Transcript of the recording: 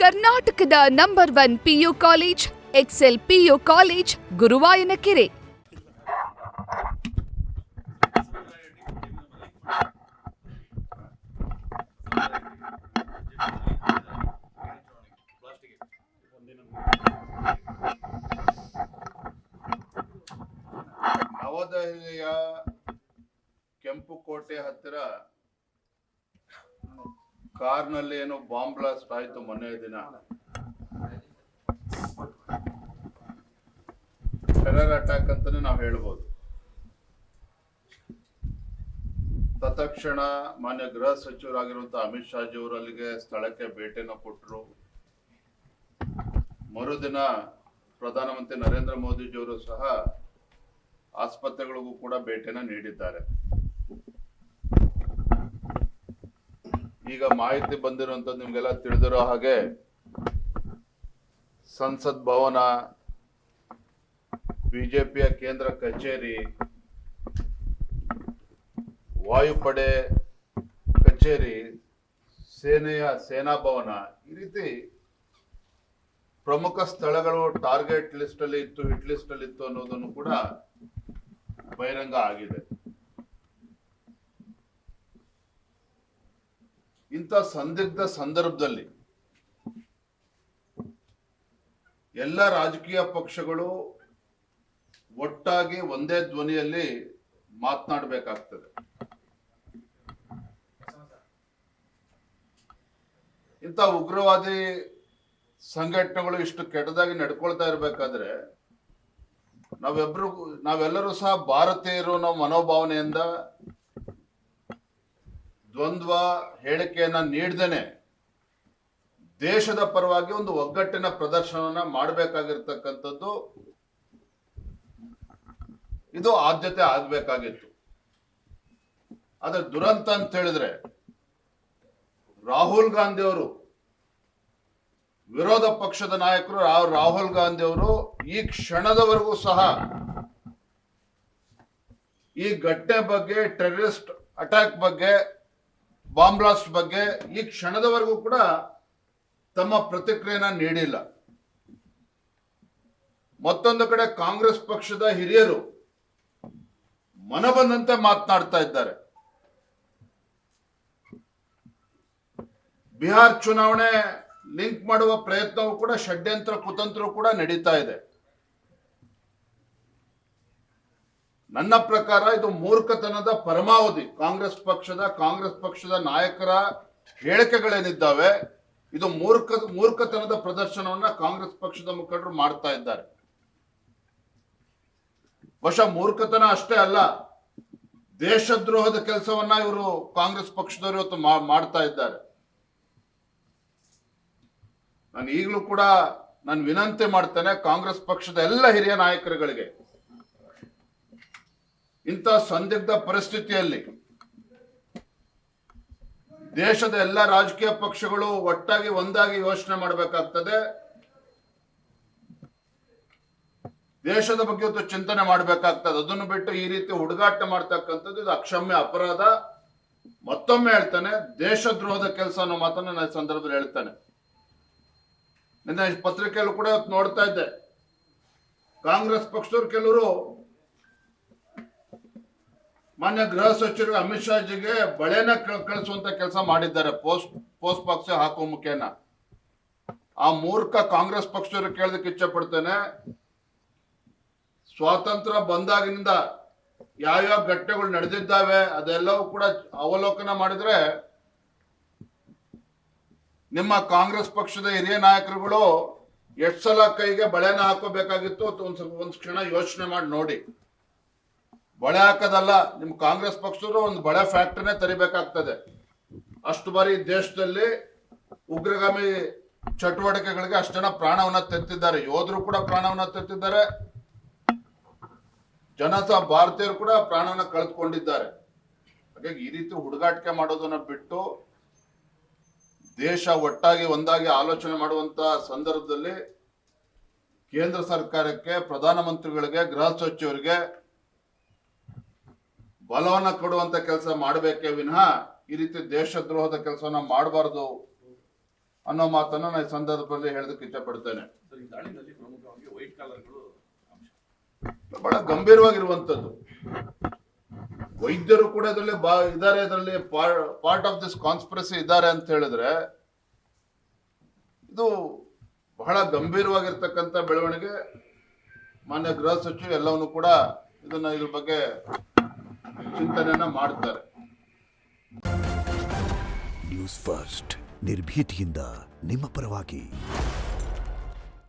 ಕರ್ನಾಟಕದ number 1 PU college Excel PU college Guruvayanakere. ನವದೆಹಲಿಯ ಕೆಂಪುಕೋಟೆ ಹತ್ತಿರ ಕಾರ್ನಲ್ಲಿ ಏನೋ ಬಾಂಬ್ ಬ್ಲಾಸ್ಟ್ ಆಯ್ತು ಮೊನ್ನೆ ದಿನ. ಟೆರರ್ ಅಟ್ಯಾಕ್ ಅಂತಾನೆ ನಾವು ಹೇಳ್ಬೋದು. ತತ್ಕ್ಷಣ ಮಾನ್ಯ ಗೃಹ ಸಚಿವರಾಗಿರುವಂತಹ ಅಮಿತ್ ಶಾ ಜಿ ಅವರು ಅಲ್ಲಿಗೆ ಸ್ಥಳಕ್ಕೆ ಭೇಟಿಯನ್ನು ಕೊಟ್ಟರು. ಮರುದಿನ ಪ್ರಧಾನಮಂತ್ರಿ ನರೇಂದ್ರ ಮೋದಿ ಜಿಯವರು ಸಹ ಆಸ್ಪತ್ರೆಗಳಿಗೂ ಕೂಡ ಭೇಟಿಯನ್ನು ನೀಡಿದ್ದಾರೆ. ಈಗ ಮಾಹಿತಿ ಬಂದಿರುವಂತದ್ದು ನಿಮ್ಗೆಲ್ಲ ತಿಳಿದಿರೋ ಹಾಗೆ ಸಂಸತ್ ಭವನ, ಬಿಜೆಪಿಯ ಕೇಂದ್ರ ಕಚೇರಿ, ವಾಯುಪಡೆ ಕಚೇರಿ, ಸೇನೆಯ ಸೇನಾ ಭವನ, ಈ ರೀತಿ ಪ್ರಮುಖ ಸ್ಥಳಗಳು ಟಾರ್ಗೆಟ್ ಲಿಸ್ಟ್ ಅಲ್ಲಿ ಇತ್ತು, ಹಿಟ್ ಲಿಸ್ಟ್ ಅಲ್ಲಿ ಇತ್ತು ಅನ್ನೋದನ್ನು ಕೂಡ ಬಹಿರಂಗ ಆಗಿದೆ. ಇಂಥ ಸಂದಿಗ್ಧ ಸಂದರ್ಭದಲ್ಲಿ ಎಲ್ಲ ರಾಜಕೀಯ ಪಕ್ಷಗಳು ಒಟ್ಟಾಗಿ ಒಂದೇ ಧ್ವನಿಯಲ್ಲಿ ಮಾತನಾಡಬೇಕಾಗ್ತದೆ. ಇಂಥ ಉಗ್ರವಾದಿ ಸಂಘಟನೆಗಳು ಇಷ್ಟು ಕೆಟ್ಟದಾಗಿ ನಡ್ಕೊಳ್ತಾ ಇರಬೇಕಾದ್ರೆ ನಾವೆಲ್ಲರೂ ಸಹ ಭಾರತೀಯರು ನಾವು ಮನೋಭಾವನೆಯಿಂದ ದ್ವಂದ್ವ ಹೇಳಿಕೆಯನ್ನ ನೀಡದೇನೆ ದೇಶದ ಪರವಾಗಿ ಒಂದು ಒಗ್ಗಟ್ಟಿನ ಪ್ರದರ್ಶನವನ್ನ ಮಾಡಬೇಕಾಗಿರ್ತಕ್ಕಂಥದ್ದು ಇದು ಆದ್ಯತೆ ಆಗ್ಬೇಕಾಗಿತ್ತು. ಆದ್ರೆ ದುರಂತ ಅಂತ ಹೇಳಿದ್ರೆ ರಾಹುಲ್ ಗಾಂಧಿ ಅವರು, ವಿರೋಧ ಪಕ್ಷದ ನಾಯಕರು ರಾಹುಲ್ ಗಾಂಧಿ ಅವರು ಈ ಕ್ಷಣದವರೆಗೂ ಸಹ ಈ ಘಟನೆ ಬಗ್ಗೆ, ಟೆರರಿಸ್ಟ್ ಅಟ್ಯಾಕ್ ಬಗ್ಗೆ, ಬಾಂಬ್ ಬ್ಲಾಸ್ಟ್ ಬಗ್ಗೆ ಈ ಕ್ಷಣದವರೆಗೂ ಕೂಡ ತಮ್ಮ ಪ್ರತಿಕ್ರಿಯೆನ ನೀಡಿಲ್ಲ. ಮತ್ತೊಂದು ಕಡೆ ಕಾಂಗ್ರೆಸ್ ಪಕ್ಷದ ಹಿರಿಯರು ಮನಬಂದಂತೆ ಮಾತನಾಡ್ತಾ ಇದ್ದಾರೆ. ಬಿಹಾರ್ ಚುನಾವಣೆ ಲಿಂಕ್ ಮಾಡುವ ಪ್ರಯತ್ನವೂ ಕೂಡ, ಷಡ್ಯಂತ್ರ ಕುತಂತ್ರ ಕೂಡ ನಡೀತಾ ಇದೆ. ನನ್ನ ಪ್ರಕಾರ ಇದು ಮೂರ್ಖತನದ ಪರಮಾವಧಿ. ಕಾಂಗ್ರೆಸ್ ಪಕ್ಷದ ನಾಯಕರ ಹೇಳಿಕೆಗಳೇನಿದ್ದಾವೆ, ಇದು ಮೂರ್ಖತನದ ಪ್ರದರ್ಶನವನ್ನ ಕಾಂಗ್ರೆಸ್ ಪಕ್ಷದ ಮುಖಂಡರು ಮಾಡ್ತಾ ಇದ್ದಾರೆ. ಬಹುಶಃ ಮೂರ್ಖತನ ಅಷ್ಟೇ ಅಲ್ಲ, ದೇಶದ್ರೋಹದ ಕೆಲಸವನ್ನ ಇವರು ಕಾಂಗ್ರೆಸ್ ಪಕ್ಷದವರು ಇವತ್ತು ಮಾಡ್ತಾ ಇದ್ದಾರೆ. ನಾನು ಈಗಲೂ ಕೂಡ ವಿನಂತಿ ಮಾಡ್ತೇನೆ ಕಾಂಗ್ರೆಸ್ ಪಕ್ಷದ ಎಲ್ಲ ಹಿರಿಯ ನಾಯಕರುಗಳಿಗೆ, ಇಂಥ ಸಂದಿಗ್ಧ ಪರಿಸ್ಥಿತಿಯಲ್ಲಿ ದೇಶದ ಎಲ್ಲ ರಾಜಕೀಯ ಪಕ್ಷಗಳು ಒಟ್ಟಾಗಿ ಒಂದಾಗಿ ಯೋಚನೆ ಮಾಡಬೇಕಾಗ್ತದೆ. ದೇಶದ ಬಗ್ಗೆ ಒಂದು ಚಿಂತನೆ ಮಾಡಬೇಕಾಗ್ತದೆ. ಅದನ್ನು ಬಿಟ್ಟು ಈ ರೀತಿ ಹುಡುಗಾಟ ಮಾಡ್ತಕ್ಕಂಥದ್ದು ಇದು ಅಕ್ಷಮ್ಯ ಅಪರಾಧ. ಮತ್ತೊಮ್ಮೆ ಹೇಳ್ತಾನೆ, ದೇಶದ್ರೋಹದ ಕೆಲಸ ಅನ್ನೋ ಮಾತನ್ನ ನಾನು ಈ ಸಂದರ್ಭದಲ್ಲಿ ಹೇಳ್ತಾನೆ. ನಿನ್ನೆ ಪತ್ರಿಕೆಯಲ್ಲೂ ಕೂಡ ನೋಡ್ತಾ ಇದ್ದೆ, ಕಾಂಗ್ರೆಸ್ ಪಕ್ಷದವ್ರು ಕೆಲವರು ಮಾನ್ಯ ಗೃಹ ಸಚಿವರು ಅಮಿತ್ ಶಾ ಜಿಗೆ ಬಳೆನ ಕಳಿಸುವಂತ ಕೆಲಸ ಮಾಡಿದ್ದಾರೆ, ಪೋಸ್ಟ್ ಬಾಕ್ಸ್ ಹಾಕುವ ಮುಖೇನ. ಆ ಮೂರ್ಖ ಕಾಂಗ್ರೆಸ್ ಪಕ್ಷದವರು ಕೇಳೋದಕ್ಕೆ ಇಚ್ಛೆ ಪಡ್ತೇನೆ, ಸ್ವಾತಂತ್ರ್ಯ ಬಂದಾಗಿನಿಂದ ಯಾವ್ಯಾವ ಘಟನೆಗಳು ನಡೆದಿದ್ದಾವೆ ಅದೆಲ್ಲವೂ ಕೂಡ ಅವಲೋಕನ ಮಾಡಿದ್ರೆ ನಿಮ್ಮ ಕಾಂಗ್ರೆಸ್ ಪಕ್ಷದ ಹಿರಿಯ ನಾಯಕರುಗಳು ಎಷ್ಟು ಸಲ ಕೈಗೆ ಬಳೆನ ಹಾಕೋಬೇಕಾಗಿತ್ತು ಒಂದ್ ಕ್ಷಣ ಯೋಚನೆ ಮಾಡಿ ನೋಡಿ. ಬಳೆ ಹಾಕೋದಲ್ಲ, ನಿಮ್ ಕಾಂಗ್ರೆಸ್ ಪಕ್ಷದವರು ಒಂದು ಬಳೆ ಫ್ಯಾಕ್ಟರಿನೇ ತರಿಬೇಕಾಗ್ತದೆ. ಅಷ್ಟು ಬಾರಿ ದೇಶದಲ್ಲಿ ಉಗ್ರಗಾಮಿ ಚಟುವಟಿಕೆಗಳಿಗೆ ಅಷ್ಟು ಜನ ಪ್ರಾಣವನ್ನ ತೆತ್ತಿದ್ದಾರೆ. ಯೋಧರು ಕೂಡ ಪ್ರಾಣವನ್ನ ತೆತ್ತಿದ್ದಾರೆ, ಭಾರತೀಯರು ಕೂಡ ಪ್ರಾಣವನ್ನ ಕಳೆದುಕೊಂಡಿದ್ದಾರೆ. ಹಾಗಾಗಿ ಈ ರೀತಿ ಹುಡುಗಾಟಿಕೆ ಮಾಡೋದನ್ನ ಬಿಟ್ಟು ದೇಶ ಒಟ್ಟಾಗಿ ಒಂದಾಗಿ ಆಲೋಚನೆ ಮಾಡುವಂತ ಸಂದರ್ಭದಲ್ಲಿ ಕೇಂದ್ರ ಸರ್ಕಾರಕ್ಕೆ, ಪ್ರಧಾನಮಂತ್ರಿಗಳಿಗೆ, ಗೃಹ ಸಚಿವರಿಗೆ ಬಲವನ್ನ ಕೊಡುವಂತ ಕೆಲಸ ಮಾಡಬೇಕೇ ವಿನಃ ಈ ರೀತಿ ದೇಶದ್ರೋಹದ ಕೆಲಸವನ್ನ ಮಾಡಬಾರದು ಅನ್ನೋ ಮಾತನ್ನ ನಾನು ಈ ಸಂದರ್ಭದಲ್ಲಿ ಹೇಳೋದಕ್ಕೆ ಇಷ್ಟಪಡ್ತೇನೆ. ಸರ್, ಈ ದಾಳಿನಲ್ಲಿ ಪ್ರಮುಖವಾಗಿ ವೈಟ್ ಕಾಲರ್ಗಳು ಅಂಶ ಬಹಳ ಗಂಭೀರವಾಗಿರುವಂತದ್ದು. ವೈದ್ಯರು ಕೂಡ ಇದರಲ್ಲಿ ಇದ್ದಾರೆ, ಇದರಲ್ಲಿ ಪಾರ್ಟ್ ಆಫ್ ದಿಸ್ ಕಾನ್ಸ್ಪಿರಸಿ ಇದ್ದಾರೆ ಅಂತ ಹೇಳಿದ್ರೆ ಇದು ಬಹಳ ಗಂಭೀರವಾಗಿರ್ತಕ್ಕಂಥ ಬೆಳವಣಿಗೆ. ಮಾನ್ಯ ಗೃಹ ಸಚಿವರು ಎಲ್ಲವನ್ನು ಕೂಡ ಇದ್ರ ಬಗ್ಗೆ ಚಿಂತನೆಯನ್ನ ಮಾಡ್ತಾರೆ. ನ್ಯೂಸ್ ಫಸ್ಟ್ ನಿರ್ಭೀತಿಯಿಂದ ನಿಮ್ಮ ಪರವಾಗಿ.